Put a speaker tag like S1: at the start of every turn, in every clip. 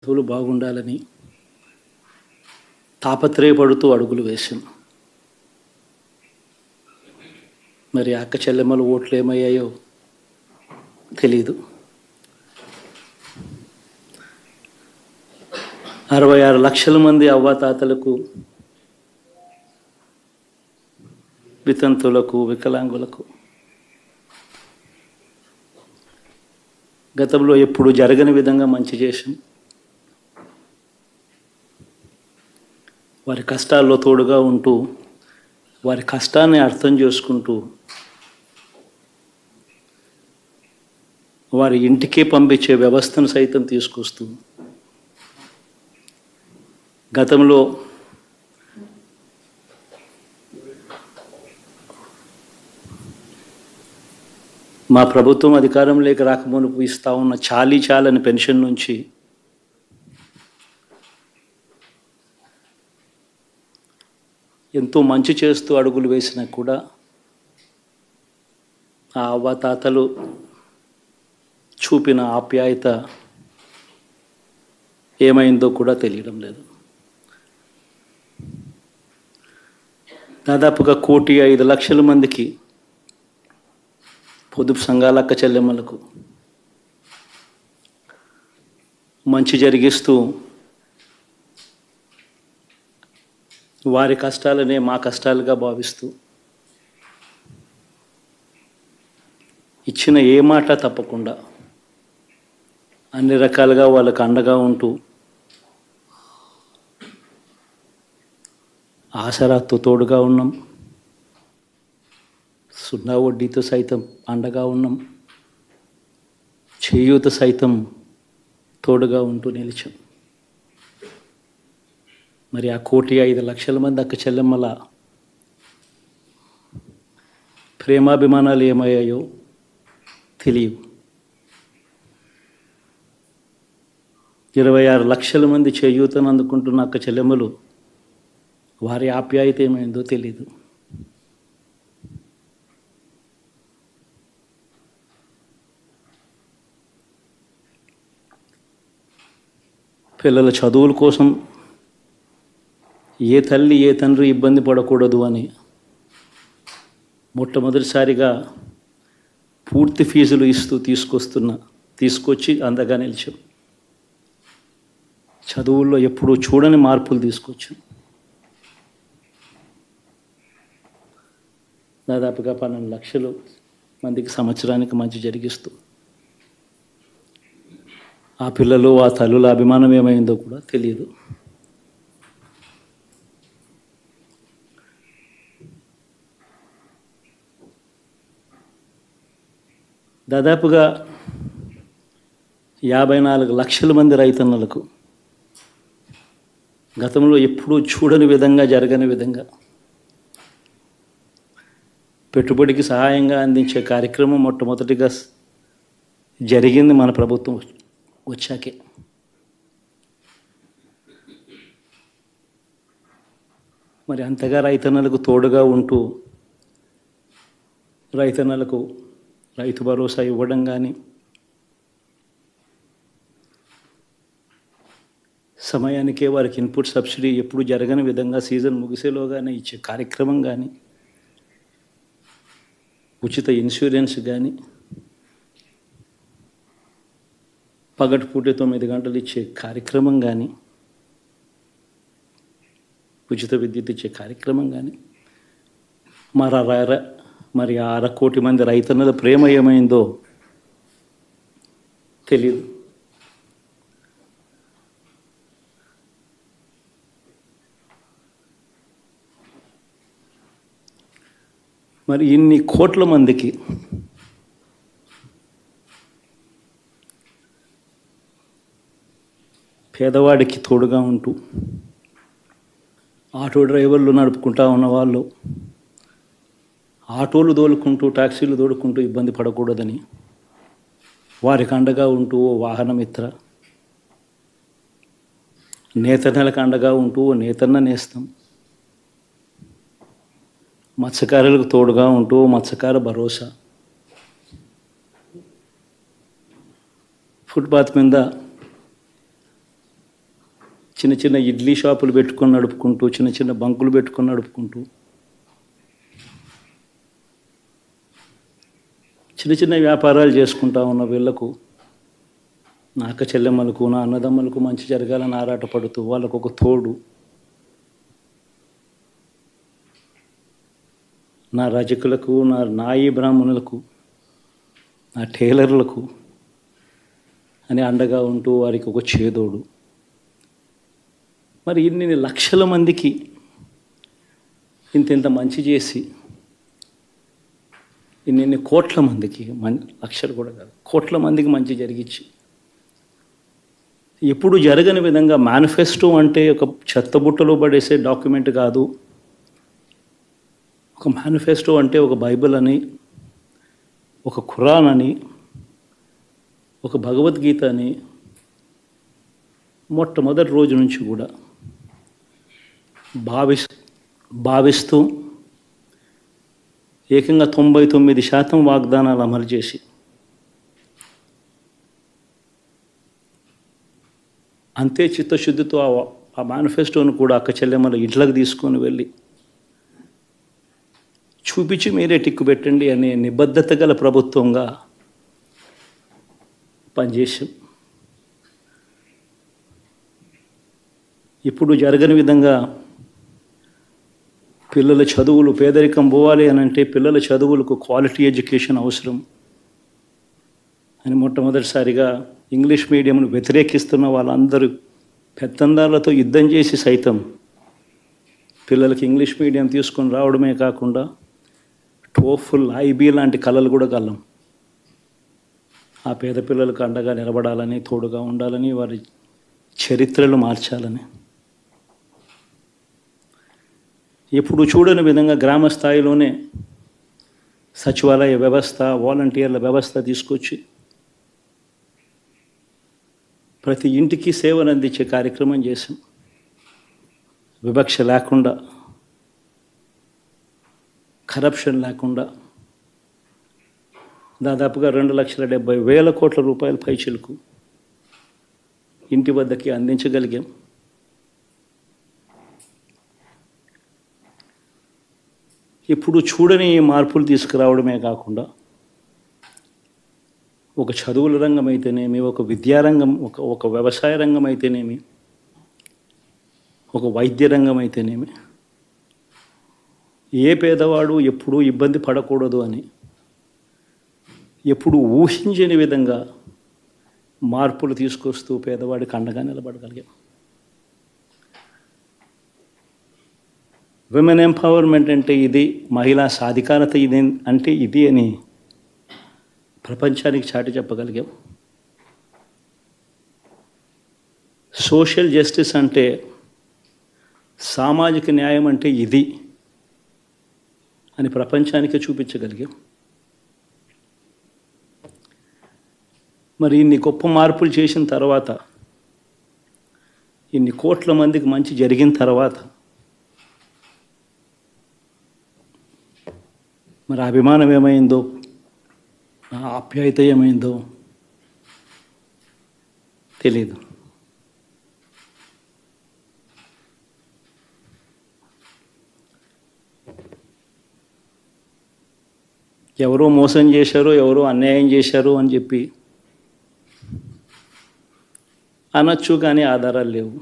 S1: చదువులు బాగుండాలని తాపత్రయపడుతూ అడుగులు వేశాం. మరి అక్క చెల్లెమ్మల ఓట్లు ఏమయ్యాయో తెలీదు. 66 లక్షల మంది అవ్వాతాతలకు, వితంతులకు, వికలాంగులకు గతంలో ఎప్పుడు జరగని విధంగా మంచి చేశాం. వారి కష్టాల్లో తోడుగా ఉంటూ, వారి కష్టాన్ని అర్థం చేసుకుంటూ, వారి ఇంటికే పంపించే వ్యవస్థను సైతం తీసుకొస్తూ, గతంలో మా ప్రభుత్వం అధికారంలోకి రాకమునుపు ఇస్తా ఉన్న చాలని పెన్షన్ నుంచి ఎంతో మంచి చేస్తూ అడుగులు వేసినా కూడా ఆ అవ్వాతాతలు చూపిన ఆప్యాయత ఏమైందో కూడా తెలియడం లేదు. దాదాపుగా 1,05,00,000 మందికి పొదుపు సంఘాల అక్క చెల్లెమ్మలకు మంచి జరిగిస్తూ వారి కష్టాలనే మా కష్టాలుగా భావిస్తూ ఇచ్చిన ఏ మాట తప్పకుండా అన్ని రకాలుగా వాళ్ళకు అండగా ఉంటూ ఆసరాతో తోడుగా ఉన్నాం. 0 వడ్డీతో సైతం అండగా ఉన్నాం. చేయూత సైతం తోడుగా ఉంటూ నిలిచాం. మరి ఆ 1,05,00,000 మంది అక్క చెల్లెమ్మల ప్రేమాభిమానాలు ఏమయ్యాయో తెలియవు. 26 లక్షల మంది చేయూతను అందుకుంటున్న అక్క చెల్లెమ్మలు వారి ఆప్యాయత ఏమైందో తెలీదు. పిల్లల చదువుల కోసం ఏ తల్లి ఏ తండ్రి ఇబ్బంది పడకూడదు అని మొట్టమొదటిసారిగా పూర్తి ఫీజులు ఇస్తూ తీసుకొచ్చి అందగా నిలిచాం. చదువుల్లో ఎప్పుడూ చూడని మార్పులు తీసుకొచ్చాం. దాదాపుగా 12 లక్షల మందికి సంవత్సరానికి మంచి జరిగిస్తూ ఆ పిల్లలు ఆ తల్లుల అభిమానం ఏమైందో కూడా తెలియదు. దాదాపుగా 54 లక్షల మంది రైతన్నలకు గతంలో ఎప్పుడూ చూడని విధంగా జరగని విధంగా పెట్టుబడికి సహాయంగా అందించే కార్యక్రమం మొట్టమొదటిగా జరిగింది మన ప్రభుత్వం వచ్చాకే. మరి అంతగా రైతన్నలకు తోడుగా ఉంటూ రైతన్నలకు రైతు భరోసా ఇవ్వడం కానీ, సమయానికే వారికి ఇన్పుట్ సబ్సిడీ ఎప్పుడు జరగని విధంగా సీజన్ ముగిసేలోగానే ఇచ్చే కార్యక్రమం కానీ, ఉచిత ఇన్సూరెన్స్ కానీ, పగటిపూట 9 గంటలు ఇచ్చే కార్యక్రమం కానీ, ఉచిత విద్యుత్ ఇచ్చే కార్యక్రమం కానీ, మరి 1/2 కోటి మంది రైతన్నల ప్రేమ ఏమైందో తెలీదు. మరి ఇన్ని కోట్ల మందికి పేదవాడికి తోడుగా ఉంటూ ఆటో డ్రైవర్లు నడుపుకుంటా ఉన్నవాళ్ళు ఆటోలు దోలుకుంటూ టాక్సీలు దోలుకుంటూ ఇబ్బంది పడకూడదని వారికి అండగా ఉంటూ ఓ వాహనమిత్ర, నేతన్నలకు అండగా ఉంటూ ఓ నేతన్న నేస్తం, మత్స్యకారులకు తోడుగా ఉంటూ మత్స్యకార భరోసా, ఫుట్పాత్ మీద చిన్న చిన్న ఇడ్లీ షాపులు పెట్టుకొని నడుపుకుంటూ, చిన్న చిన్న బంకులు పెట్టుకొని నడుపుకుంటూ, చిన్న చిన్న వ్యాపారాలు చేసుకుంటా ఉన్న వీళ్లకు, నా అక్క చెల్లెమ్మలకు, నా అన్నదమ్మలకు మంచి జరగాలని ఆరాటపడుతూ, వాళ్ళకు ఒక తోడు, నా రజకులకు, నా నాయి బ్రాహ్మణులకు, నా టైలర్లకు అని అండగా ఉంటూ వారికి ఒక చేదోడు. మరి ఇన్ని లక్షల మందికి ఇంత మంచి చేసి, ఇన్ని కోట్ల మందికి, లక్షలు కూడా కాదు, కోట్ల మందికి మంచి జరిగించి, ఎప్పుడు జరగని విధంగా మేనిఫెస్టో అంటే ఒక చెత్తబుట్టలో పడేసే డాక్యుమెంట్ కాదు. ఒక మేనిఫెస్టో అంటే ఒక బైబిల్ అని, ఒక ఖురాన్ అని, ఒక భగవద్గీత అని మొట్టమొదటి రోజు నుంచి కూడా భావిస్తూ ఏకంగా 99% వాగ్దానాలు అమలు చేసి, అంతే చిత్తశుద్ధితో ఆ మేనిఫెస్టోను కూడా అక్క చెల్లెమ్మల ఇంట్లోకి తీసుకొని వెళ్ళి చూపించి మీరే టిక్కు పెట్టండి అనే నిబద్ధత గల ప్రభుత్వంగా పనిచేసాం. ఇప్పుడు జరగని విధంగా పిల్లల చదువులు, పేదరికం పోవాలి అని అంటే పిల్లల చదువులకు క్వాలిటీ ఎడ్యుకేషన్ అవసరం అని మొట్టమొదటిసారిగా ఇంగ్లీష్ మీడియంను వ్యతిరేకిస్తున్న వాళ్ళందరూ పెత్తందారులతో యుద్ధం చేసి సైతం పిల్లలకి ఇంగ్లీష్ మీడియం తీసుకొని రావడమే కాకుండా టోఫుల్, ఐబీ లాంటి కళలు కూడా కలం. ఆ పేద పిల్లలకు అండగా నిలబడాలని, తోడుగా ఉండాలని, వారి చరిత్రలు మార్చాలని, ఎప్పుడు చూడని విధంగా గ్రామ స్థాయిలోనే సచివాలయ వ్యవస్థ, వాలంటీర్ల వ్యవస్థ తీసుకొచ్చి ప్రతి ఇంటికి సేవలు అందించే కార్యక్రమం చేశాం. వివక్ష లేకుండా, కరప్షన్ లేకుండా దాదాపుగా 2,70,000 కోట్ల రూపాయల పైచిలకు ఇంటి వద్దకి అందించగలిగాం. ఇప్పుడు చూడని మార్పులు తీసుకురావడమే కాకుండా ఒక చదువుల రంగం అయితేనేమి, ఒక విద్యారంగం, ఒక వ్యవసాయ రంగం అయితేనేమి, ఒక వైద్య రంగం అయితేనేమి, ఏ పేదవాడు ఎప్పుడూ ఇబ్బంది పడకూడదు అని ఎప్పుడు ఊహించని విధంగా మార్పులు తీసుకొస్తూ పేదవాడికి అండగా నిలబడగలిగాం. విమెన్ ఎంపవర్మెంట్ అంటే ఇది, మహిళా సాధికారత ఇది అంటే ఇది అని ప్రపంచానికి చాటి చెప్పగలిగాం. సోషల్ జస్టిస్ అంటే, సామాజిక న్యాయం అంటే ఇది అని ప్రపంచానికి చూపించగలిగాం. మరి ఇన్ని గొప్ప మార్పులు చేసిన తర్వాత, ఇన్ని కోట్ల మందికి మంచి జరిగిన తర్వాత మరి అభిమానం ఏమైందో, ఆప్యాయత ఏమైందో తెలీదు. ఎవరో మోసం చేశారో, ఎవరో అన్యాయం చేశారో అని చెప్పి అనొచ్చు, కానీ ఆధారాలు లేవు.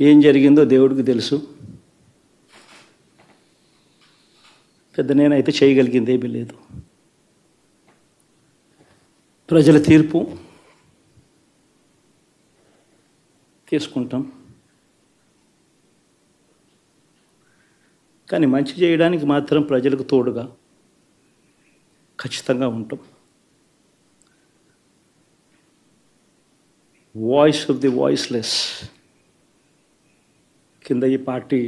S1: ఏం జరిగిందో దేవుడికి తెలుసు. పెద్ద నేనైతే చేయగలిగింది ఏమీ లేదు. ప్రజల తీర్పు తీసుకుంటాం, కానీ మంచి చేయడానికి మాత్రం ప్రజలకు తోడుగా ఖచ్చితంగా ఉంటాం. వాయిస్ ఆఫ్ ది వాయిస్లెస్ కింద ఈ పార్టీ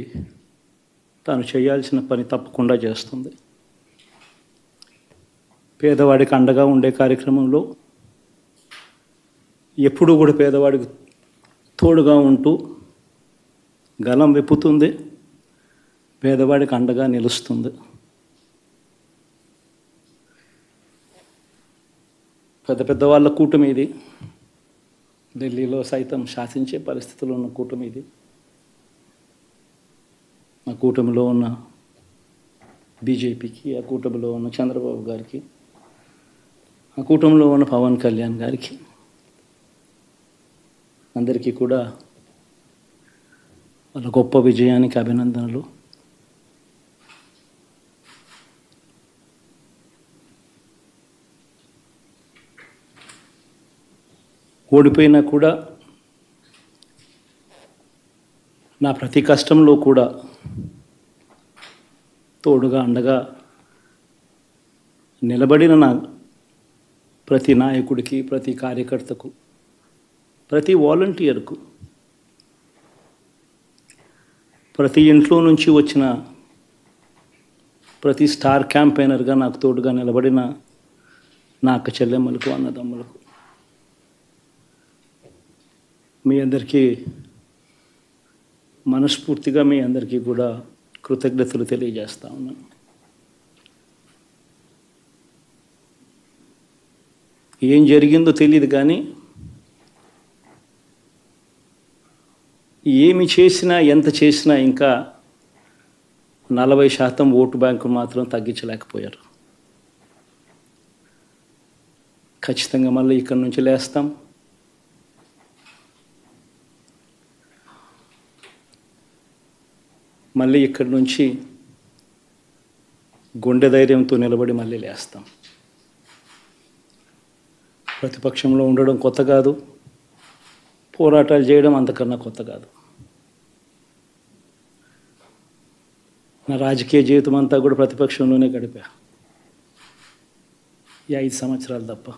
S1: తాను చేయాల్సిన పని తప్పకుండా చేస్తుంది. పేదవాడికి అండగా ఉండే కార్యక్రమంలో ఎప్పుడూ కూడా పేదవాడికి తోడుగా ఉంటూ గలం విప్పుతుంది, పేదవాడికి అండగా నిలుస్తుంది. పెద్ద పెద్ద వాళ్ళ కూటమి ఇది. ఢిల్లీలో సైతం శాసించే పరిస్థితుల్లో ఉన్న కూటమి ఇది. ఆ కూటమిలో ఉన్న బీజేపీకి, ఆ కూటమిలో ఉన్న చంద్రబాబు గారికి, ఆ కూటమిలో ఉన్న పవన్ కళ్యాణ్ గారికి అందరికీ కూడా వాళ్ళ గొప్ప విజయానికి అభినందనలు. ఓడిపోయినా కూడా నా ప్రతి కష్టంలో కూడా తోడుగా అండగా నిలబడిన నా ప్రతి నాయకుడికి, ప్రతి కార్యకర్తకు, ప్రతి వాలంటీర్కు, ప్రతి ఇంట్లో నుంచి వచ్చిన ప్రతి స్టార్ క్యాంపెయినర్గా నాకు తోడుగా నిలబడిన నా అక్క చెల్లెమ్మలకు, అన్నదమ్ములకు మీ అందరికీ మనస్ఫూర్తిగా మీ అందరికీ కూడా కృతజ్ఞతలు తెలియజేస్తా ఉన్నాను. ఏం జరిగిందో తెలియదు కానీ ఏమి చేసినా, ఎంత చేసినా ఇంకా 40% ఓటు బ్యాంకు మాత్రం తగ్గించలేకపోయారు. ఖచ్చితంగా మళ్ళీ ఇక్కడి నుంచి లేస్తాం. మళ్ళీ ఇక్కడి నుంచి గుండె ధైర్యంతో నిలబడి మళ్ళీ లేస్తాం. ప్రతిపక్షంలో ఉండడం కొత్త కాదు, పోరాటాలు చేయడం అంతకన్నా కొత్త కాదు. నా రాజకీయ జీవితం అంతా కూడా ప్రతిపక్షంలోనే గడిపా, ఈ 5 సంవత్సరాలు తప్ప.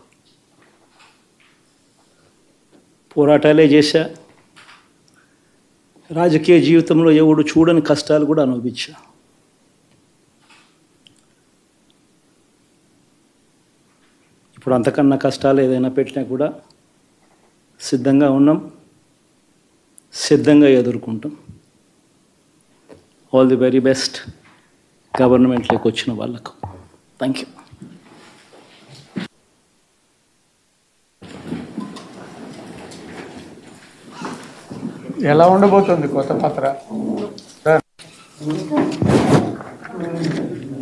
S1: పోరాటాలే చేశా. రాజకీయ జీవితంలో ఎవడు చూడని కష్టాలు కూడా అనుభవించా. ఇప్పుడు అంతకన్నా కష్టాలు ఏదైనా పెట్టినా కూడా సిద్ధంగా ఉన్నాం, సిద్ధంగా ఎదుర్కొంటాం. ఆల్ ది వెరీ బెస్ట్ గవర్నమెంట్లోకి వచ్చిన వాళ్ళకు. Thank you.
S2: ఎలా ఉండబోతుంది కొత్త పత్ర?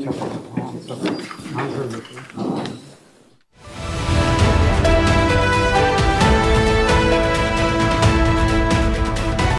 S2: చెప్పండి.